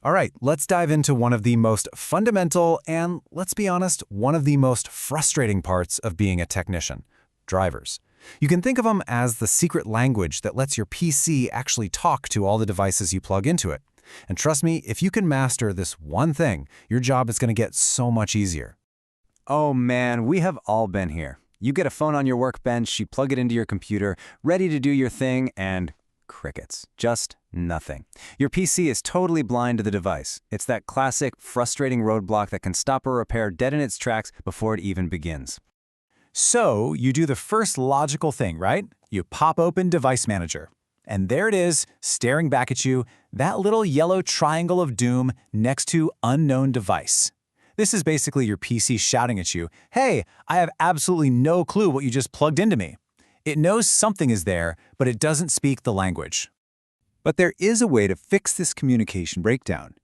All right, let's dive into one of the most fundamental and, let's be honest, one of the most frustrating parts of being a technician: drivers. You can think of them as the secret language that lets your PC actually talk to all the devices you plug into it. And trust me, if you can master this one thing, your job is going to get so much easier. Oh man, we have all been here. You get a phone on your workbench, you plug it into your computer, ready to do your thing, and crickets. Just nothing. Your PC is totally blind to the device. It's that classic, frustrating roadblock that can stop a repair dead in its tracks before it even begins. So you do the first logical thing, right? You pop open Device Manager. And there it is, staring back at you, that little yellow triangle of doom next to Unknown Device. This is basically your PC shouting at you, "Hey, I have absolutely no clue what you just plugged into me." It knows something is there, but it doesn't speak the language. But there is a way to fix this communication breakdown.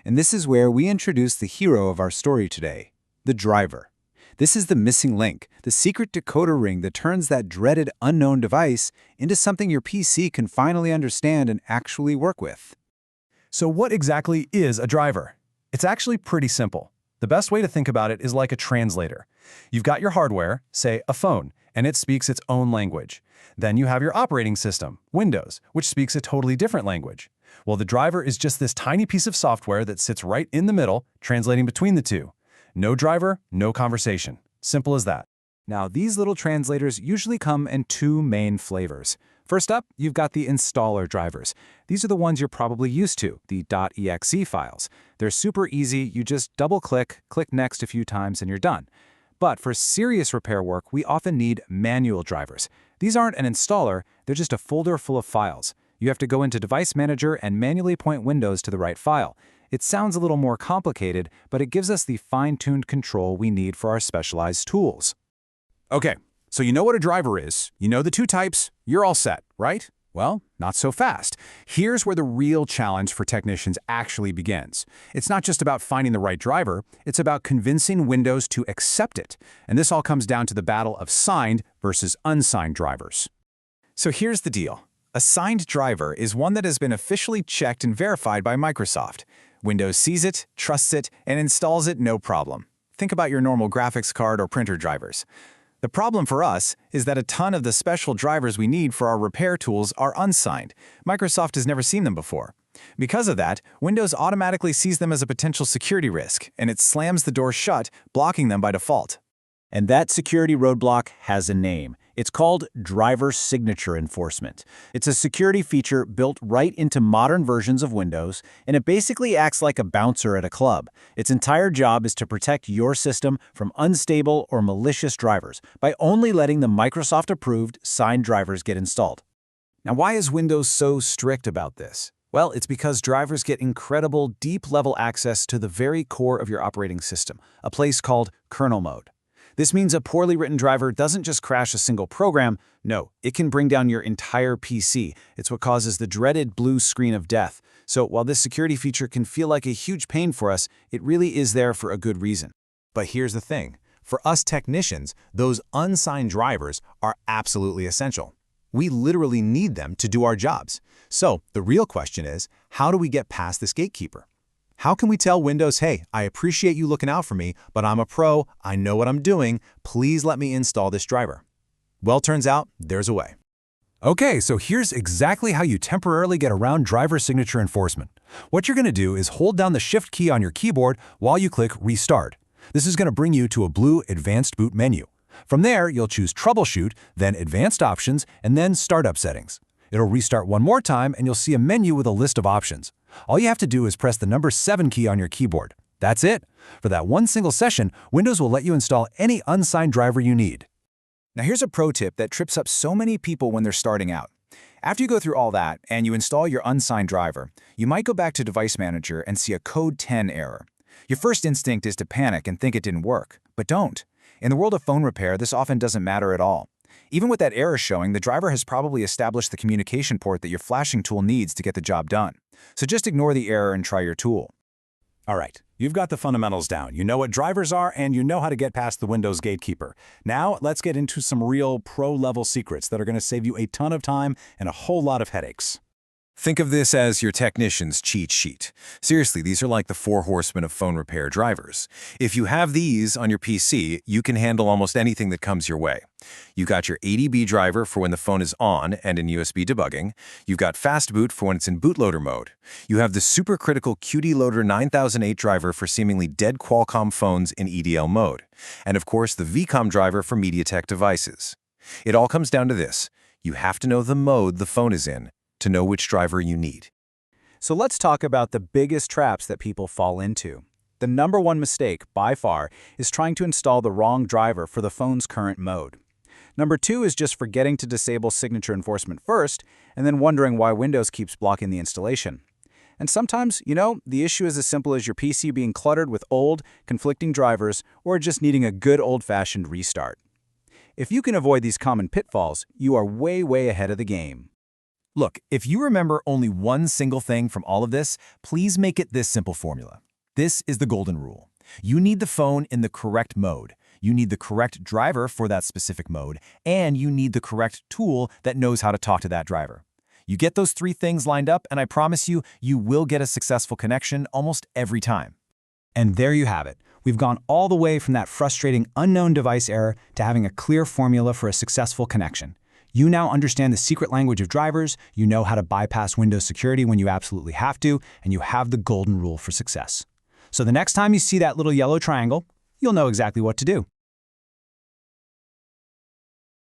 And this is where we introduce the hero of our story today, the driver. This is the missing link, the secret decoder ring that turns that dreaded unknown device into something your PC can finally understand and actually work with. So what exactly is a driver? It's actually pretty simple. The best way to think about it is like a translator. You've got your hardware, say a phone, and it speaks its own language. Then you have your operating system, Windows, which speaks a totally different language. Well, the driver is just this tiny piece of software that sits right in the middle, translating between the two. No driver, no conversation. Simple as that. Now, these little translators usually come in two main flavors. First up, you've got the installer drivers. These are the ones you're probably used to, the .exe files. They're super easy. You just double-click, click Next a few times, and you're done. But for serious repair work, we often need manual drivers. These aren't an installer, they're just a folder full of files. You have to go into Device Manager and manually point Windows to the right file. It sounds a little more complicated, but it gives us the fine-tuned control we need for our specialized tools. Okay, so you know what a driver is, you know the two types, you're all set, right? Well, not so fast. Here's where the real challenge for technicians actually begins. It's not just about finding the right driver, it's about convincing Windows to accept it. And this all comes down to the battle of signed versus unsigned drivers. So here's the deal. A signed driver is one that has been officially checked and verified by Microsoft. Windows sees it, trusts it, and installs it no problem. Think about your normal graphics card or printer drivers. The problem for us is that a ton of the special drivers we need for our repair tools are unsigned. Microsoft has never seen them before. Because of that, Windows automatically sees them as a potential security risk, and it slams the door shut, blocking them by default. And that security roadblock has a name. It's called driver signature enforcement. It's a security feature built right into modern versions of Windows, and it basically acts like a bouncer at a club. Its entire job is to protect your system from unstable or malicious drivers by only letting the Microsoft-approved signed drivers get installed. Now, why is Windows so strict about this? Well, it's because drivers get incredible deep-level access to the very core of your operating system, a place called kernel mode. This means a poorly written driver doesn't just crash a single program. No, it can bring down your entire PC. It's what causes the dreaded blue screen of death. So while this security feature can feel like a huge pain for us, it really is there for a good reason. But here's the thing. For us technicians, those unsigned drivers are absolutely essential. We literally need them to do our jobs. So the real question is, how do we get past this gatekeeper? How can we tell Windows, hey, I appreciate you looking out for me, but I'm a pro, I know what I'm doing, please let me install this driver? Well, turns out there's a way. Okay, so here's exactly how you temporarily get around driver signature enforcement. What you're going to do is hold down the Shift key on your keyboard while you click Restart. This is going to bring you to a blue Advanced Boot menu. From there, you'll choose Troubleshoot, then Advanced Options, and then Startup Settings. It'll restart one more time and you'll see a menu with a list of options. All you have to do is press the number 7 key on your keyboard. That's it. For that one single session, Windows will let you install any unsigned driver you need. Now here's a pro tip that trips up so many people when they're starting out. After you go through all that and you install your unsigned driver, you might go back to Device Manager and see a code 10 error. Your first instinct is to panic and think it didn't work, but don't. In the world of phone repair, this often doesn't matter at all. Even with that error showing, the driver has probably established the communication port that your flashing tool needs to get the job done. So just ignore the error and try your tool. All right, you've got the fundamentals down. You know what drivers are and you know how to get past the Windows gatekeeper. Now let's get into some real pro-level secrets that are going to save you a ton of time and a whole lot of headaches. Think of this as your technician's cheat sheet. Seriously, these are like the 4 horsemen of phone repair drivers. If you have these on your PC, you can handle almost anything that comes your way. You've got your ADB driver for when the phone is on and in USB debugging. You've got Fastboot for when it's in bootloader mode. You have the supercritical QD Loader 9008 driver for seemingly dead Qualcomm phones in EDL mode. And of course, the VCOM driver for MediaTek devices. It all comes down to this. You have to know the mode the phone is in to know which driver you need. So let's talk about the biggest traps that people fall into. The number one mistake, by far, is trying to install the wrong driver for the phone's current mode. Number 2 is just forgetting to disable signature enforcement first, and then wondering why Windows keeps blocking the installation. And sometimes, the issue is as simple as your PC being cluttered with old, conflicting drivers, or just needing a good old-fashioned restart. If you can avoid these common pitfalls, you are way, way ahead of the game. Look, if you remember only one single thing from all of this, please make it this simple formula. This is the golden rule. You need the phone in the correct mode. You need the correct driver for that specific mode, and you need the correct tool that knows how to talk to that driver. You get those 3 things lined up, and I promise you, you will get a successful connection almost every time. And there you have it. We've gone all the way from that frustrating unknown device error to having a clear formula for a successful connection. You now understand the secret language of drivers, you know how to bypass Windows security when you absolutely have to, and you have the golden rule for success. So the next time you see that little yellow triangle, you'll know exactly what to do.